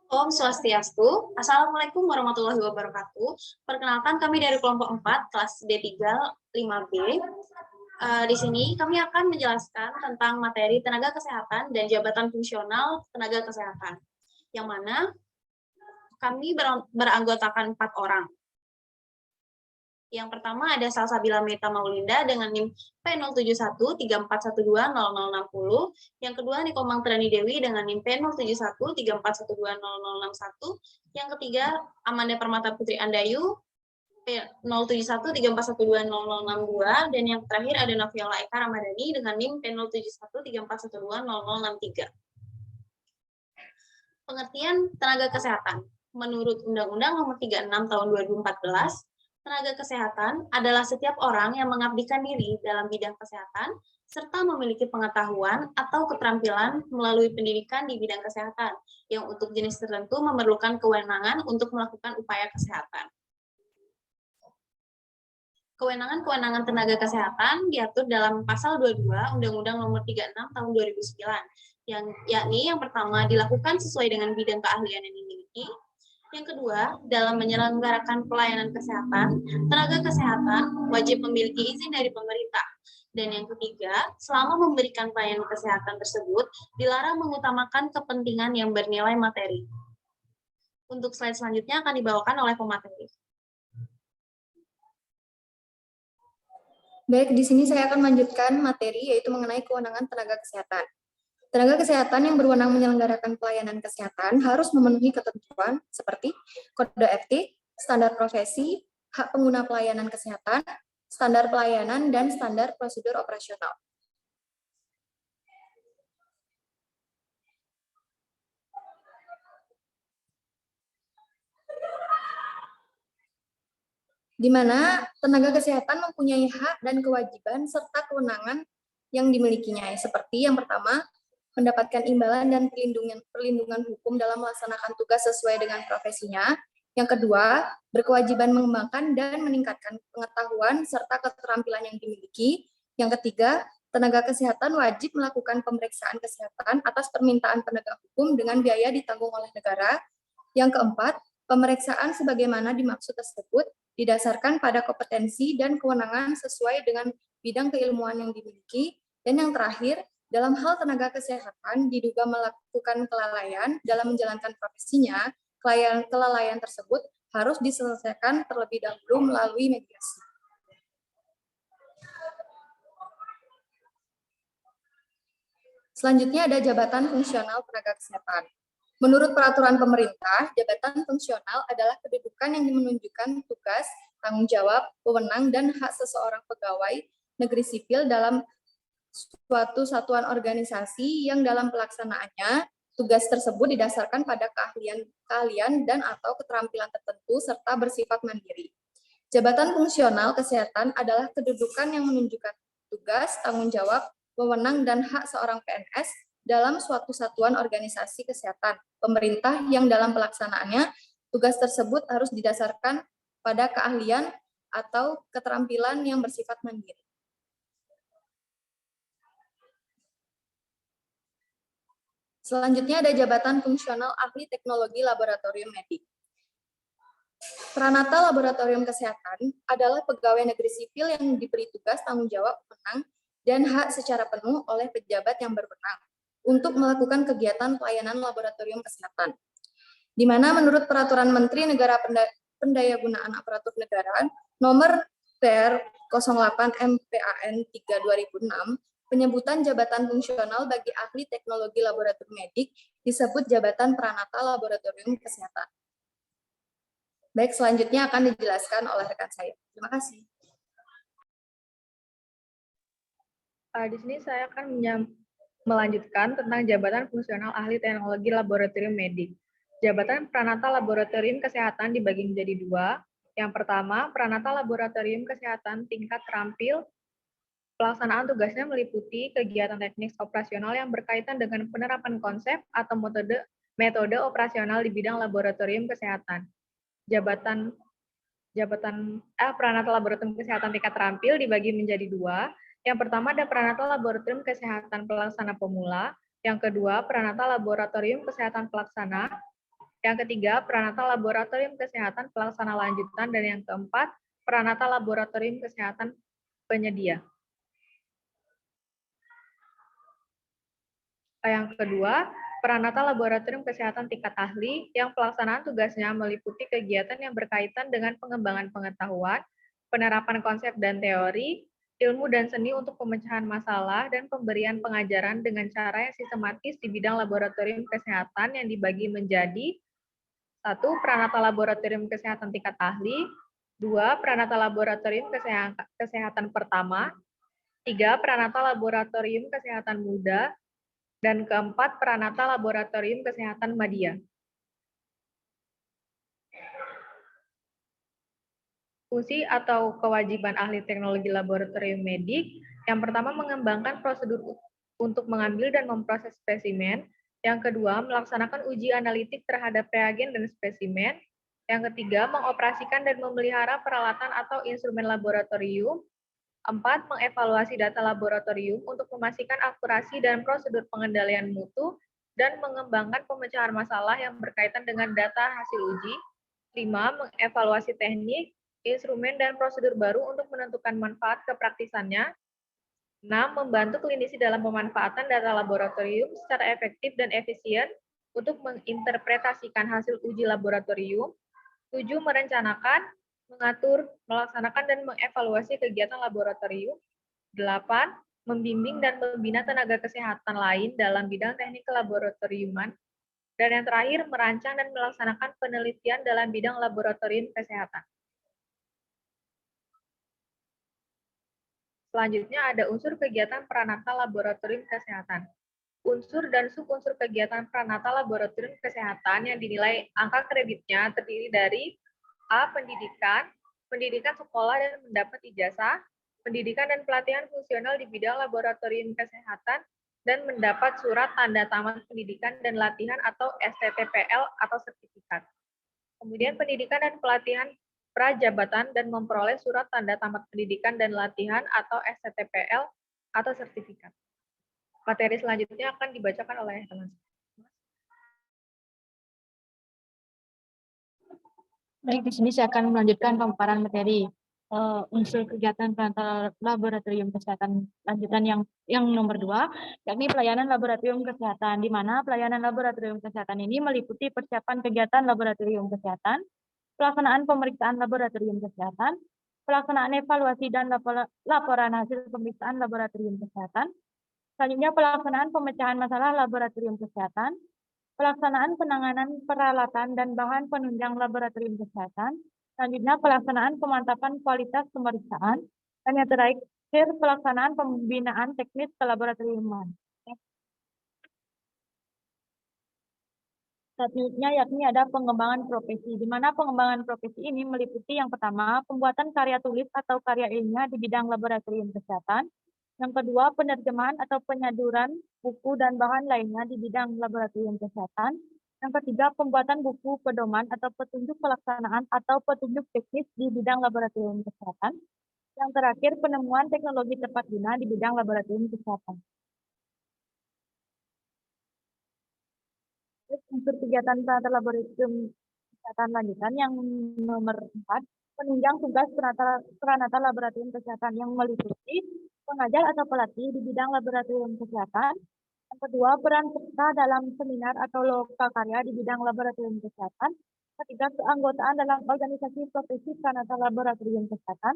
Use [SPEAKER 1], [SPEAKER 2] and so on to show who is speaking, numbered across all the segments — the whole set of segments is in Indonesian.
[SPEAKER 1] Om Swastiastu. Assalamualaikum warahmatullahi wabarakatuh. Perkenalkan kami dari kelompok 4, kelas D3 5B. Di sini kami akan menjelaskan tentang materi tenaga kesehatan dan jabatan fungsional tenaga kesehatan, yang mana kami beranggotakan 4 orang. Yang pertama ada Salsabila Meta Maulinda dengan NIM P07134120060. Yang kedua Niko Mangtrani Dewi dengan NIM P07134120061. Yang ketiga Amanda Permata Putri Andayu P07134120062. Dan yang terakhir ada Noviola Eka Ramadhani dengan NIM P07134120063. Pengertian tenaga kesehatan. Menurut Undang-Undang Nomor 36 Tahun 2014, tenaga kesehatan adalah setiap orang yang mengabdikan diri dalam bidang kesehatan serta memiliki pengetahuan atau keterampilan melalui pendidikan di bidang kesehatan yang untuk jenis tertentu memerlukan kewenangan untuk melakukan upaya kesehatan. Kewenangan-kewenangan tenaga kesehatan diatur dalam Pasal 22 Undang-Undang Nomor 36 Tahun 2009, yakni yang pertama dilakukan sesuai dengan bidang keahlian yang dimiliki. Yang kedua, dalam menyelenggarakan pelayanan kesehatan, tenaga kesehatan wajib memiliki izin dari pemerintah. Dan yang ketiga, selama memberikan pelayanan kesehatan tersebut, dilarang mengutamakan kepentingan yang bernilai materi. Untuk slide selanjutnya akan dibawakan oleh pemateri.
[SPEAKER 2] Baik, di sini saya akan melanjutkan materi yaitu mengenai kewenangan tenaga kesehatan. Tenaga kesehatan yang berwenang menyelenggarakan pelayanan kesehatan harus memenuhi ketentuan seperti kode etik, standar profesi, hak pengguna pelayanan kesehatan, standar pelayanan, dan standar prosedur operasional. Di mana tenaga kesehatan mempunyai hak dan kewajiban serta kewenangan yang dimilikinya, seperti yang pertama, mendapatkan imbalan dan perlindungan hukum dalam melaksanakan tugas sesuai dengan profesinya. Yang kedua, berkewajiban mengembangkan dan meningkatkan pengetahuan serta keterampilan yang dimiliki. Yang ketiga, tenaga kesehatan wajib melakukan pemeriksaan kesehatan atas permintaan penegak hukum dengan biaya ditanggung oleh negara. Yang keempat, pemeriksaan sebagaimana dimaksud tersebut didasarkan pada kompetensi dan kewenangan sesuai dengan bidang keilmuan yang dimiliki. Dan yang terakhir, dalam hal tenaga kesehatan diduga melakukan kelalaian dalam menjalankan profesinya, kelalaian tersebut harus diselesaikan terlebih dahulu melalui mediasi. Selanjutnya ada jabatan fungsional tenaga kesehatan. Menurut peraturan pemerintah, jabatan fungsional adalah kedudukan yang menunjukkan tugas, tanggung jawab, wewenang, dan hak seseorang pegawai negeri sipil dalam suatu satuan organisasi yang dalam pelaksanaannya tugas tersebut didasarkan pada keahlian dan atau keterampilan tertentu serta bersifat mandiri. Jabatan fungsional kesehatan adalah kedudukan yang menunjukkan tugas, tanggung jawab, wewenang, dan hak seorang PNS dalam suatu satuan organisasi kesehatan pemerintah yang dalam pelaksanaannya tugas tersebut harus didasarkan pada keahlian atau keterampilan yang bersifat mandiri. Selanjutnya ada jabatan fungsional ahli teknologi laboratorium medik. Pranata laboratorium kesehatan adalah pegawai negeri sipil yang diberi tugas tanggung jawab, wewenang, dan hak secara penuh oleh pejabat yang berwenang untuk melakukan kegiatan pelayanan laboratorium kesehatan. Di mana menurut Peraturan Menteri Negara Pendayagunaan Aparatur Negara Nomor PR 08 MPAN 3/2006, penyebutan jabatan fungsional bagi ahli teknologi laboratorium medik disebut jabatan pranata laboratorium kesehatan. Baik, selanjutnya akan dijelaskan oleh rekan saya. Terima kasih.
[SPEAKER 3] Di sini saya akan melanjutkan tentang jabatan fungsional ahli teknologi laboratorium medik. Jabatan pranata laboratorium kesehatan dibagi menjadi dua. Yang pertama, pranata laboratorium kesehatan tingkat terampil. Pelaksanaan tugasnya meliputi kegiatan teknis operasional yang berkaitan dengan penerapan konsep atau metode operasional di bidang laboratorium kesehatan. Pranata laboratorium kesehatan tingkat terampil dibagi menjadi dua. Yang pertama ada pranata laboratorium kesehatan pelaksana pemula. Yang kedua, pranata laboratorium kesehatan pelaksana. Yang ketiga, Peranata Laboratorium Kesehatan Pelaksana Lanjutan. Dan yang keempat, Peranata Laboratorium Kesehatan Penyedia. Yang kedua, Peranata Laboratorium Kesehatan Tingkat Ahli yang pelaksanaan tugasnya meliputi kegiatan yang berkaitan dengan pengembangan pengetahuan, penerapan konsep dan teori, ilmu dan seni untuk pemecahan masalah, dan pemberian pengajaran dengan cara yang sistematis di bidang laboratorium kesehatan yang dibagi menjadi 1. Peranata Laboratorium Kesehatan Tingkat Ahli, 2. Peranata Laboratorium Kesehatan Pertama, 3. Peranata Laboratorium Kesehatan Muda, dan keempat, Peranata Laboratorium Kesehatan Madya. Fungsi atau kewajiban ahli teknologi laboratorium medik, yang pertama mengembangkan prosedur untuk mengambil dan memproses spesimen, yang kedua melaksanakan uji analitik terhadap reagen dan spesimen, yang ketiga mengoperasikan dan memelihara peralatan atau instrumen laboratorium, 4. Mengevaluasi data laboratorium untuk memastikan akurasi dan prosedur pengendalian mutu, dan mengembangkan pemecahan masalah yang berkaitan dengan data hasil uji. 5. Mengevaluasi teknik, instrumen, dan prosedur baru untuk menentukan manfaat kepraktisannya. 6. Membantu klinisi dalam pemanfaatan data laboratorium secara efektif dan efisien untuk menginterpretasikan hasil uji laboratorium. 7. Merencanakan, mengatur, melaksanakan, dan mengevaluasi kegiatan laboratorium. 8. Membimbing dan membina tenaga kesehatan lain dalam bidang teknik kelaboratoriuman. Dan yang terakhir, merancang dan melaksanakan penelitian dalam bidang laboratorium kesehatan. Selanjutnya ada unsur kegiatan Peranata Laboratorium Kesehatan. Unsur dan subunsur kegiatan Peranata Laboratorium Kesehatan yang dinilai angka kreditnya terdiri dari A. Pendidikan, pendidikan sekolah dan mendapat ijazah, pendidikan dan pelatihan fungsional di bidang laboratorium kesehatan, dan mendapat surat tanda tamat pendidikan dan latihan atau STTPL atau sertifikat. Kemudian pendidikan dan pelatihan prajabatan dan memperoleh surat tanda tamat pendidikan dan latihan atau STTPL atau sertifikat. Materi selanjutnya akan dibacakan oleh teman-teman.
[SPEAKER 4] Baik, di sini saya akan melanjutkan pemaparan materi unsur kegiatan Peranata Laboratorium Kesehatan Lanjutan yang nomor 2, yakni pelayanan laboratorium kesehatan, di mana pelayanan laboratorium kesehatan ini meliputi persiapan kegiatan laboratorium kesehatan, pelaksanaan pemeriksaan laboratorium kesehatan, pelaksanaan evaluasi dan laporan hasil pemeriksaan laboratorium kesehatan, selanjutnya pelaksanaan pemecahan masalah laboratorium kesehatan, pelaksanaan penanganan peralatan dan bahan penunjang laboratorium kesehatan, selanjutnya pelaksanaan pemantapan kualitas pemeriksaan, dan yang terakhir pelaksanaan pembinaan teknis kelaboratoriuman. Selanjutnya yakni ada pengembangan profesi, di mana pengembangan profesi ini meliputi yang pertama, pembuatan karya tulis atau karya ilmiah di bidang laboratorium kesehatan, yang kedua, penerjemahan atau penyaduran buku dan bahan lainnya di bidang laboratorium kesehatan. Yang ketiga, pembuatan buku pedoman atau petunjuk pelaksanaan atau petunjuk teknis di bidang laboratorium kesehatan. Yang terakhir, penemuan teknologi tepat guna di bidang laboratorium kesehatan. Unsur kegiatan Peranata Laboratorium Kesehatan Lanjutan yang nomor 4, penunjang tugas Peranata Laboratorium Kesehatan yang meliputi pengajar atau pelatih di bidang laboratorium kesehatan. Yang kedua, peran serta dalam seminar atau loka karya di bidang laboratorium kesehatan. Ketiga, keanggotaan dalam organisasi profesi Peranata Laboratorium Kesehatan.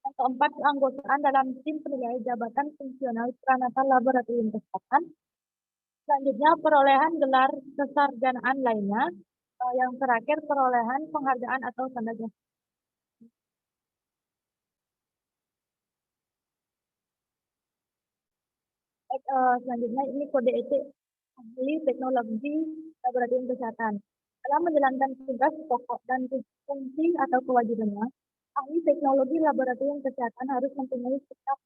[SPEAKER 4] Yang keempat, keanggotaan dalam tim penilai jabatan fungsional Peranata Laboratorium Kesehatan. Selanjutnya, perolehan gelar kesarjanaan lainnya. Yang terakhir, perolehan penghargaan atau tanda jasa. Selanjutnya ini kode etik ahli teknologi laboratorium kesehatan. Dalam menjalankan tugas pokok dan fungsi atau kewajibannya, ahli teknologi laboratorium kesehatan harus mempunyai sikap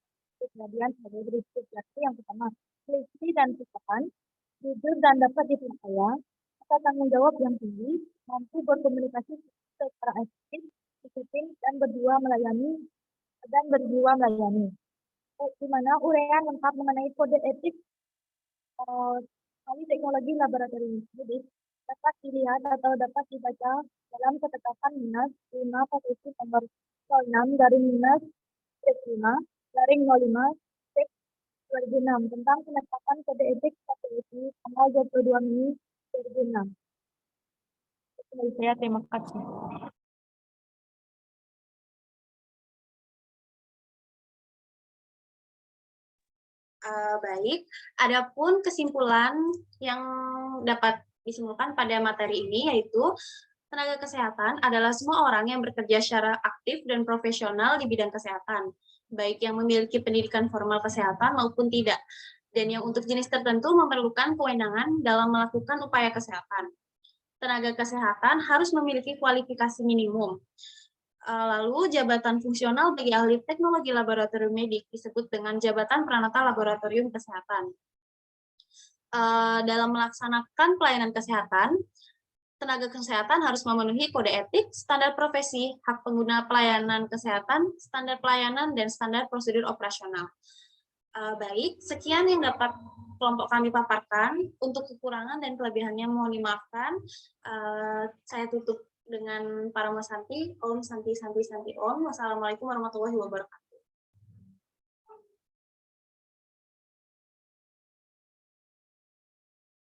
[SPEAKER 4] kejadian sebagai berikut, yakni yang pertama, teliti dan sopan, jujur dan dapat dipercaya, rasa tanggung jawab yang tinggi, mampu berkomunikasi secara efektif, disiplin dan berjiwa melayani. Di mana uraian lengkap mengenai kode etik ahli teknologi laboratorium medik dapat dilihat atau dapat dibaca dalam ketetapan Dinas 5 Posisi nomor 06 garing Dinas 5 garing 05 2006 tentang penetapan kode etik KPSI tanggal 22 Mei 2006. Saya terima kasih.
[SPEAKER 1] Baik, adapun kesimpulan yang dapat disimpulkan pada materi ini yaitu tenaga kesehatan adalah semua orang yang bekerja secara aktif dan profesional di bidang kesehatan, baik yang memiliki pendidikan formal kesehatan maupun tidak, dan yang untuk jenis tertentu memerlukan kewenangan dalam melakukan upaya kesehatan. Tenaga kesehatan harus memiliki kualifikasi minimum. Lalu jabatan fungsional bagi ahli teknologi laboratorium medik disebut dengan jabatan peranata laboratorium kesehatan. Dalam melaksanakan pelayanan kesehatan, tenaga kesehatan harus memenuhi kode etik, standar profesi, hak pengguna pelayanan kesehatan, standar pelayanan, dan standar prosedur operasional. Baik, sekian yang dapat kelompok kami paparkan. Untuk kekurangan dan kelebihannya mohon dimaafkan. Saya tutup dengan para Santi. Om Santi Santi Santi Om. Wassalamualaikum warahmatullahi wabarakatuh.